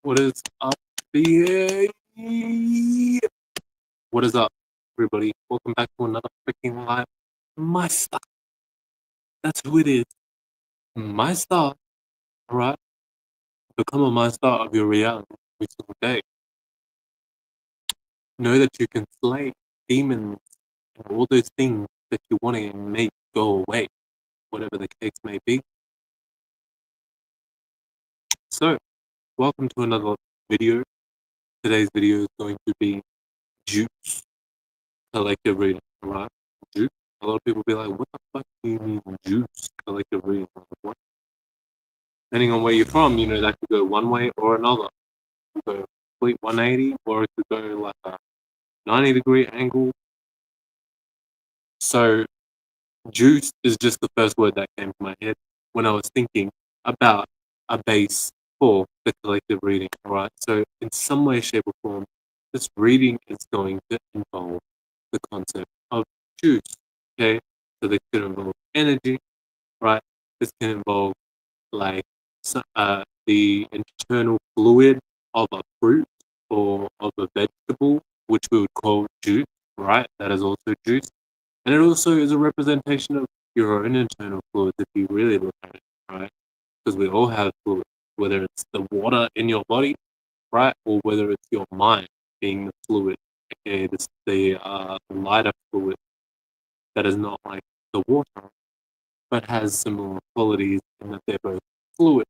What is up, BA? What is up, everybody? Welcome back to another freaking live. My star. That's who it is. My star. Alright? Become a my star of your reality every single day. Know that you can slay demons and all those things that you want to make go away, whatever the case may be. So, welcome to another video. Today's video is going to be juice collective reading, right? Juice. A lot of people be like, what the fuck do you mean juice collective reading? Like, what? Depending on where you're from, that could go one way or another. It could go complete 180, or it could go like a 90-degree angle. So juice is just the first word that came to my head when I was thinking about a base for the collective reading, right? So in some way, shape, or form, this reading is going to involve the concept of juice, okay? So this could involve energy, right? This can involve like the internal fluid of a fruit or of a vegetable, which we would call juice, right? That is also juice. And it also is a representation of your own internal fluids if you really look at it, right? Because we all have fluids, whether it's the water in your body, right? Or whether it's your mind being the fluid, aka the lighter fluid that is not like the water, but has similar qualities in that they're both fluid.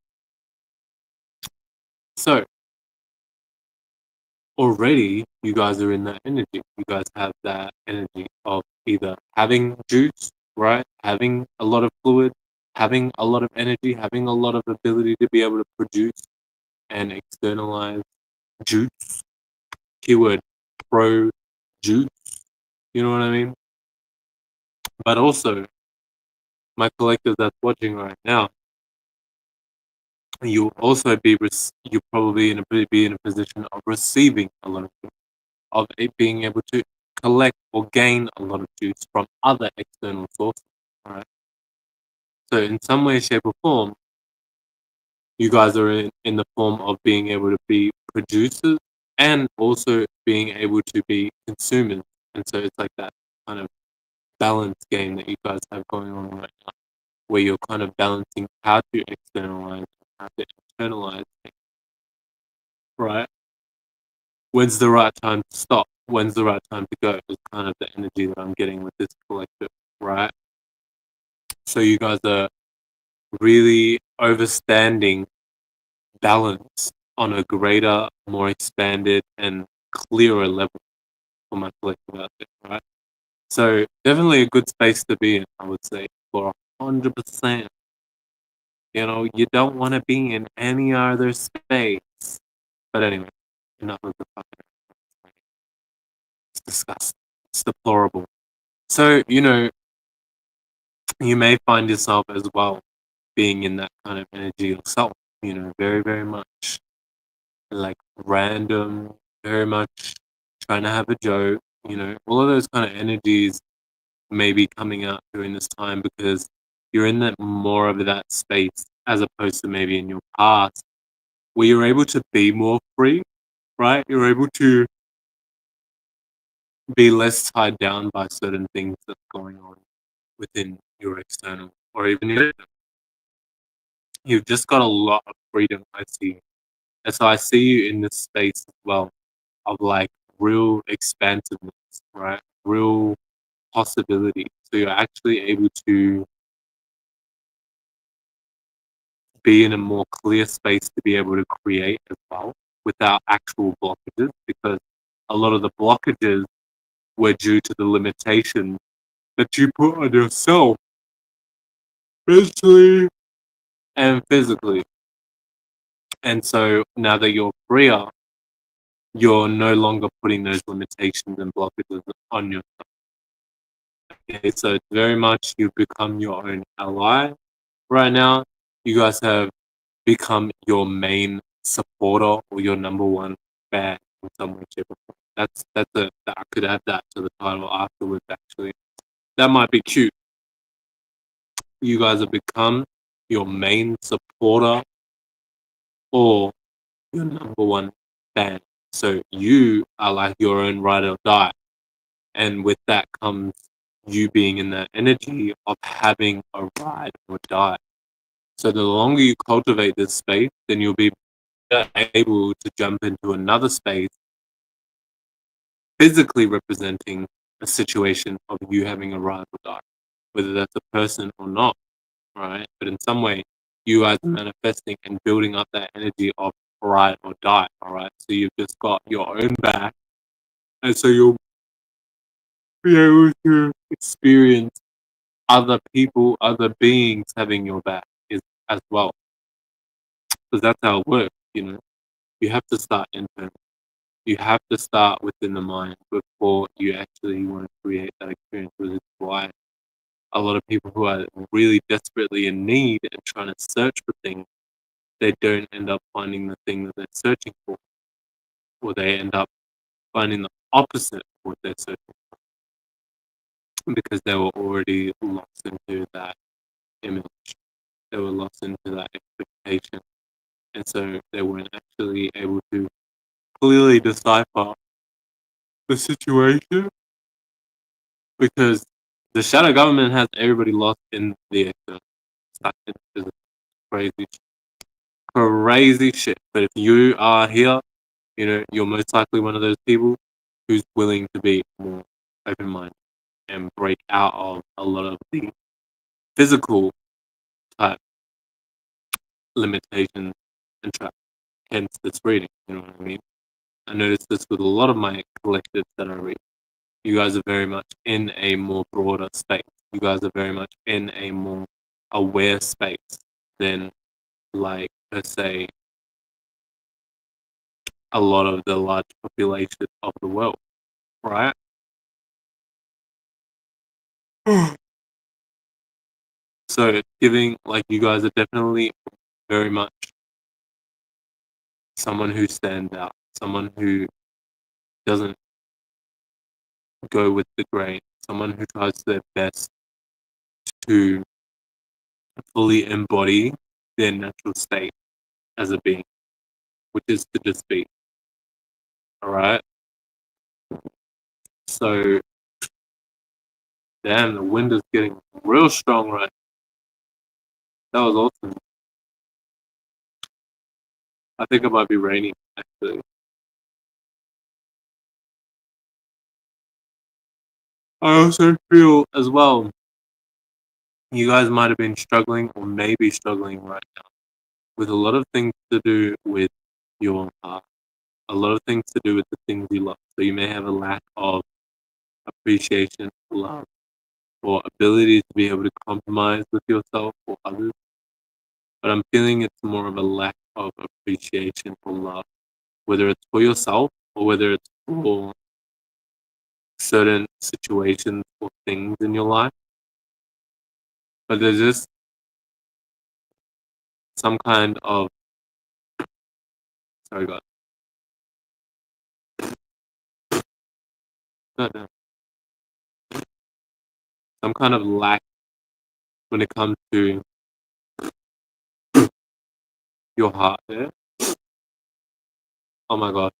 So already you guys are in that energy. You guys have that energy of either having juice, right? Having a lot of fluid, having a lot of energy, having a lot of ability to be able to produce and externalize juice. Keyword pro juice. You know what I mean? But also, my collective that's watching right now, you also you probably be in a position of receiving a lot of juice, of it being able to collect or gain a lot of juice from other external sources. Right. So in some way, shape, or form, you guys are in the form of being able to be producers and also being able to be consumers. And so it's like that kind of balance game that you guys have going on right now, where you're kind of balancing how to externalize and how to internalize things, right? When's the right time to stop? When's the right time to go? Is kind of the energy that I'm getting with this collective, right? So you guys are really overstanding balance on a greater, more expanded, and clearer level for my collective out there, right? So definitely a good space to be in, I would say, for 100%. You don't want to be in any other space. But anyway, enough of the fucking. It's disgusting. It's deplorable. So, you may find yourself as well being in that kind of energy yourself, very, very much like random, very much trying to have a joke, all of those kind of energies may be coming out during this time because you're in that more of that space as opposed to maybe in your past where you're able to be more free, right? You're able to be less tied down by certain things that's going on within your external or even your internal. You've just got a lot of freedom, I see. And so I see you in this space as well of like real expansiveness, right? Real possibility. So you're actually able to be in a more clear space to be able to create as well without actual blockages because a lot of the blockages were due to the limitations that you put on yourself mentally and physically. And so now that you're freer, you're no longer putting those limitations and blockages on yourself. Okay, so it's very much you become your own ally. Right now, you guys have become your main supporter or your number one fan in some way, shape, or form. I could add that to the title afterwards. Actually, that might be cute. You guys have become your main supporter or your number one fan. So you are like your own ride or die. And with that comes you being in that energy of having a ride or die. So the longer you cultivate this space, then you'll be able to jump into another space, physically representing a situation of you having a ride or die, whether that's a person or not, right? But in some way, you guys are manifesting and building up that energy of ride or die, all right? So you've just got your own back, and so you'll be able to experience other people, other beings having your back as well, because that's how it works, you know? You have to start internally. You have to start within the mind before you actually want to create that experience, which is why a lot of people who are really desperately in need and trying to search for things, they don't end up finding the thing that they're searching for, or they end up finding the opposite of what they're searching for because they were already lost into that image. They were lost into that expectation. And so they weren't actually able to clearly decipher the situation because the shadow government has everybody lost in the external. It's crazy, crazy shit. But if you are here, you know, you're most likely one of those people who's willing to be more open minded and break out of a lot of the physical type limitations and traps. Hence this reading, you know what I mean? I noticed this with a lot of my collectives that I read. You guys are very much in a more broader space. You guys are very much in a more aware space than, like, per se, a lot of the large population of the world, right? So it's giving, like, you guys are definitely very much someone who stands out, someone who doesn't go with the grain, someone who tries their best to fully embody their natural state as a being, which is to just be. All right. So, damn, the wind is getting real strong right now. That was awesome. I think it might be raining, actually. I also feel as well, you guys might have been struggling or maybe struggling right now with a lot of things to do with your heart, a lot of things to do with the things you love. So you may have a lack of appreciation, love, or ability to be able to compromise with yourself or others. But I'm feeling it's more of a lack of appreciation or love, whether it's for yourself or whether it's for certain situations or things in your life. But there's just some kind of, sorry, God, no, no, some kind of lack when it comes to your heart there. Oh my God.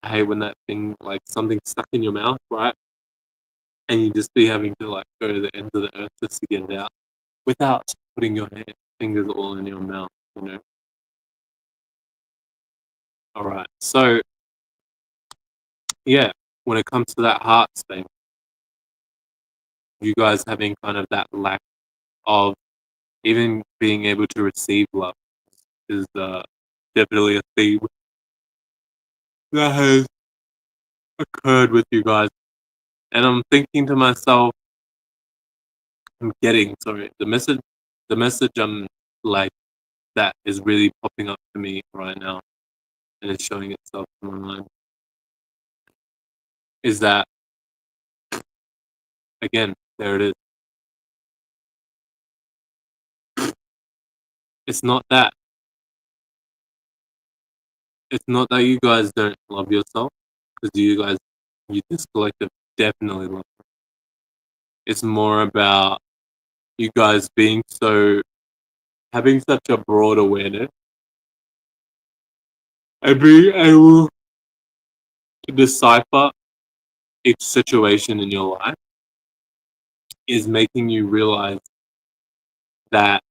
I hate when that thing, like something stuck in your mouth, right? And you just be having to like go to the end of the earth just to get it out without putting your fingers all in your mouth, you know? All right. So, yeah, when it comes to that heart space, you guys having kind of that lack of even being able to receive love is definitely a theme that has occurred with you guys. And I'm thinking to myself, I'm getting, sorry, the message I'm like, that is really popping up to me right now and it's showing itself in my mind is that, again, there it is. It's not that. It's not that you guys don't love yourself, because this collective definitely love. It's more about you guys being having such a broad awareness and being able to decipher each situation in your life is making you realize that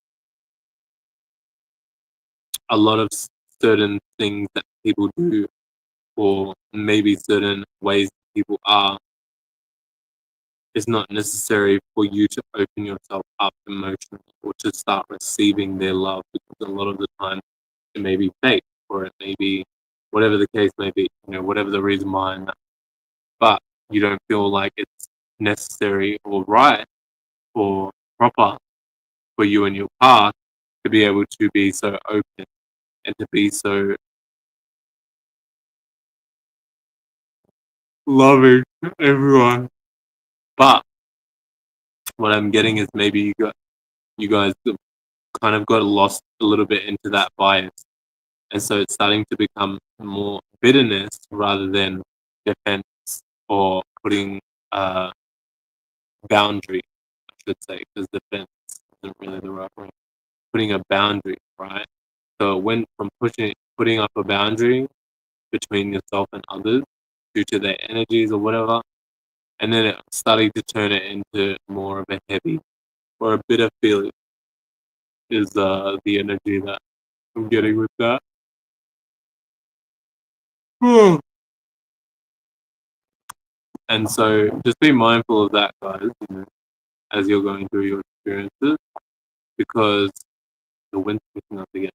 a lot of certain things that people do, or maybe certain ways people are, is not necessary for you to open yourself up emotionally or to start receiving their love, because a lot of the time it may be fake, or it may be whatever the case may be, whatever the reason behind that. But you don't feel like it's necessary or right or proper for you and your path to be able to be so open and to be so loving to everyone. But what I'm getting is maybe you guys kind of got lost a little bit into that bias, and so it's starting to become more bitterness rather than defense, or putting a boundary, I should say, because defense isn't really the right word. Putting a boundary, right? So when from putting up a boundary between yourself and others due to their energies or whatever, and then it starting to turn it into more of a heavy or a bitter feeling is the energy that I'm getting with that. And so just be mindful of that, guys, as you're going through your experiences, because the wind's picking up again.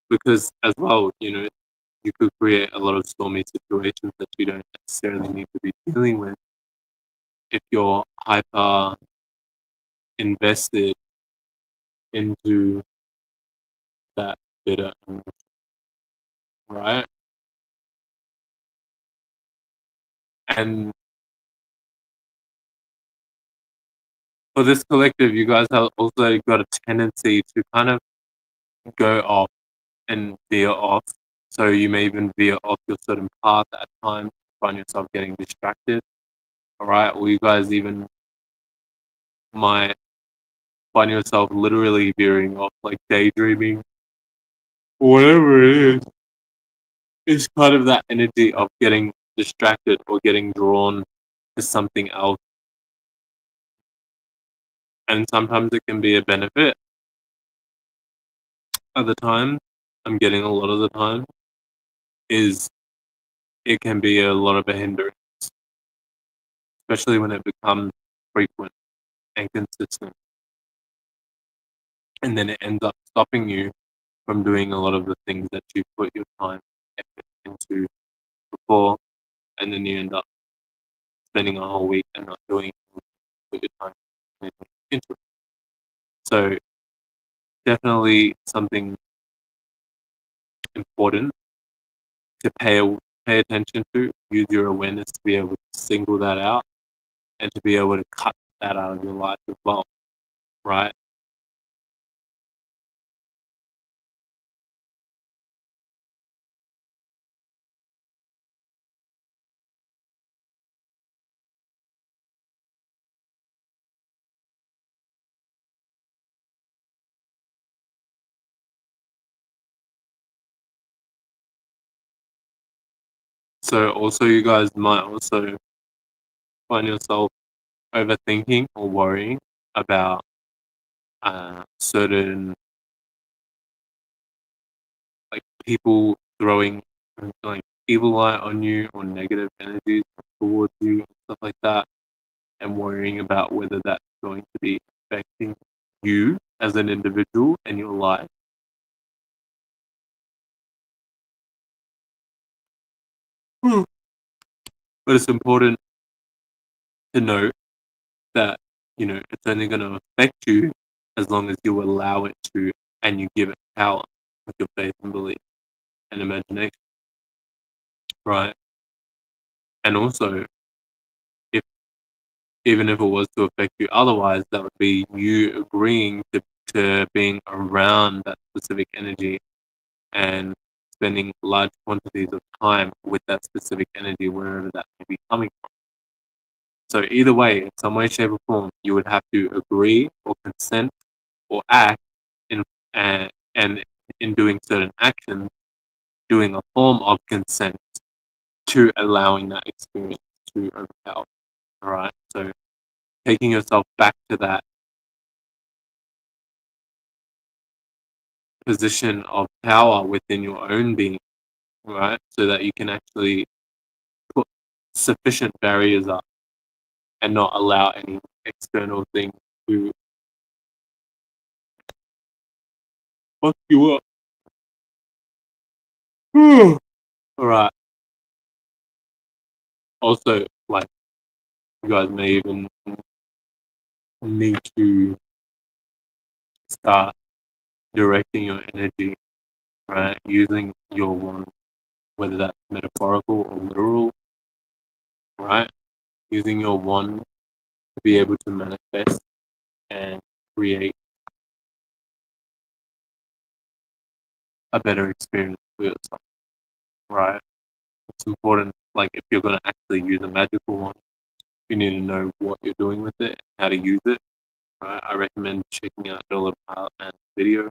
Because as well, you could create a lot of stormy situations that you don't necessarily need to be dealing with if you're hyper invested into that bitter emotion, right? And for this collective, you guys have also got a tendency to kind of go off and veer off. So you may even veer off your certain path at times, find yourself getting distracted. All right. Or you guys even might find yourself literally veering off, like daydreaming, or whatever it is. It's kind of that energy of getting distracted or getting drawn to something else. And sometimes it can be a benefit. Other times, I'm getting a lot of the time, is it can be a lot of a hindrance, especially when it becomes frequent and consistent. And then it ends up stopping you from doing a lot of the things that you put your time effort into before, and then you end up spending a whole week and not doing what you put your time into it. So definitely something important to pay attention to. Use your awareness to be able to single that out and to be able to cut that out of your life as well, right? So also you guys might also find yourself overthinking or worrying about certain, like, people throwing like evil eye on you or negative energies towards you and stuff like that, and worrying about whether that's going to be affecting you as an individual and your life. Hmm. But it's important to note that it's only going to affect you as long as you allow it to, and you give it power with your faith and belief and imagination, right? And also, if even if it was to affect you otherwise, that would be you agreeing to being around that specific energy and spending large quantities of time with that specific energy, wherever that may be coming from. So either way, in some way, shape, or form, you would have to agree or consent or act in and in doing certain actions doing a form of consent to allowing that experience to overpower. All right. So taking yourself back to that position of power within your own being, right? So that you can actually put sufficient barriers up and not allow any external thing to fuck you up. All right. Also, like, you guys may even need to start directing your energy, right? Using your one, whether that's metaphorical or literal, right? Using your one to be able to manifest and create a better experience for yourself, right? It's important, like, if you're going to actually use a magical one, you need to know what you're doing with it, how to use it, right? I recommend checking out Dollar Pilot Man's video,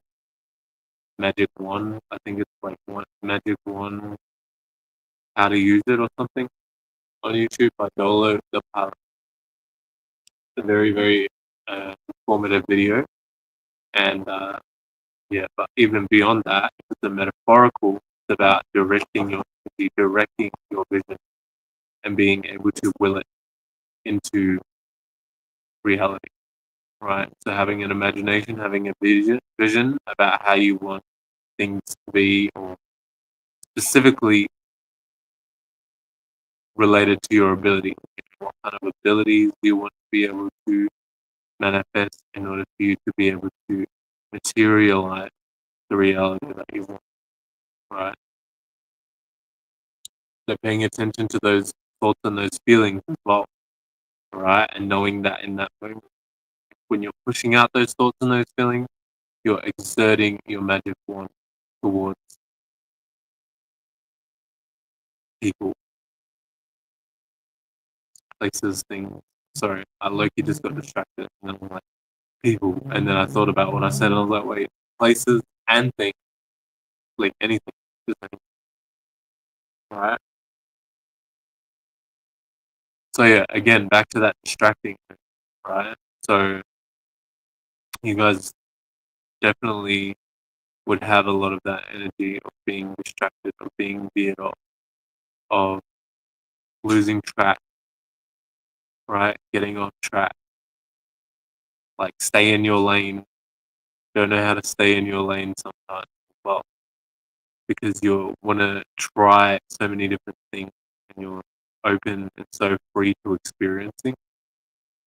Magic One. I think it's like one Magic One, how to use it or something on YouTube by Dolo the Pilot. It's a very, very informative video. And yeah, but even beyond that, it's a metaphorical. It's about directing your energy, directing your vision, and being able to will it into reality, right? So having an imagination, having a vision about how you want things to be, or specifically related to your ability. What kind of abilities do you want to be able to manifest in order for you to be able to materialize the reality that you want, right? So paying attention to those thoughts and those feelings as well, right? And knowing that in that moment, when you're pushing out those thoughts and those feelings, you're exerting your magic wand towards people, places, things. Sorry, I low-key just got distracted, and then I'm like, people. And then I thought about what I said, and I was like, wait, places and things, like anything, just anything, right? So yeah, again, back to that distracting thing, right? So you guys definitely would have a lot of that energy of being distracted, of being veered off, of losing track, right? Getting off track, like stay in your lane. Don't know how to stay in your lane sometimes as well, because you want to try so many different things and you're open and so free to experiencing.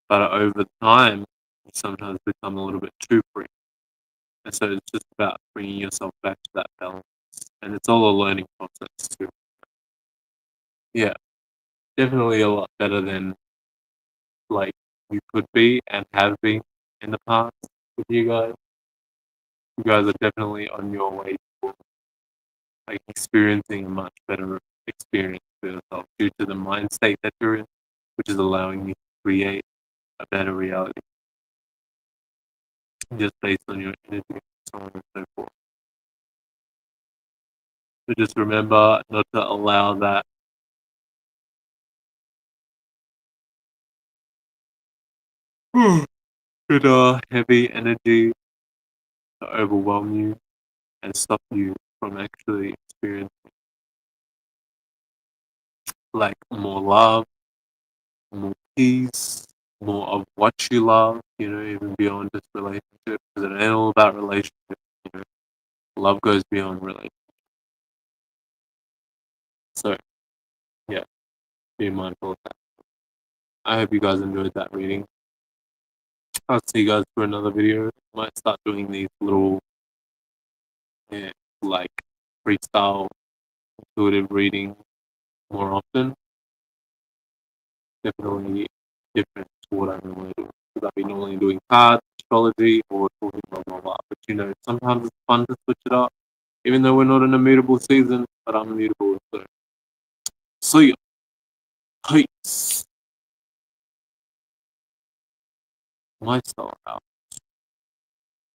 But over time, you sometimes become a little bit too free. And so it's just about bringing yourself back to that balance. And it's all a learning process too. Yeah, definitely a lot better than like you could be and have been in the past with you guys. You guys are definitely on your way to like experiencing a much better experience for yourself due to the mind state that you're in, which is allowing you to create a better reality just based on your energy and so on and so forth. So just remember not to allow that good heavy energy to overwhelm you and stop you from actually experiencing like more love, more peace, more of what you love, you know, even beyond just relationship. Because it ain't all about relationship, you know. Love goes beyond relationship. So yeah, be mindful of that. I hope you guys enjoyed that reading. I'll see you guys for another video. Might start doing these little yeah, like freestyle intuitive reading more often. Definitely different to what I'm normally doing. Because I've been normally doing cards, astrology, or talking blah blah blah. But you know, sometimes it's fun to switch it up. Even though we're not in a mutable season, but I'm mutable. So see ya. Peace. My style.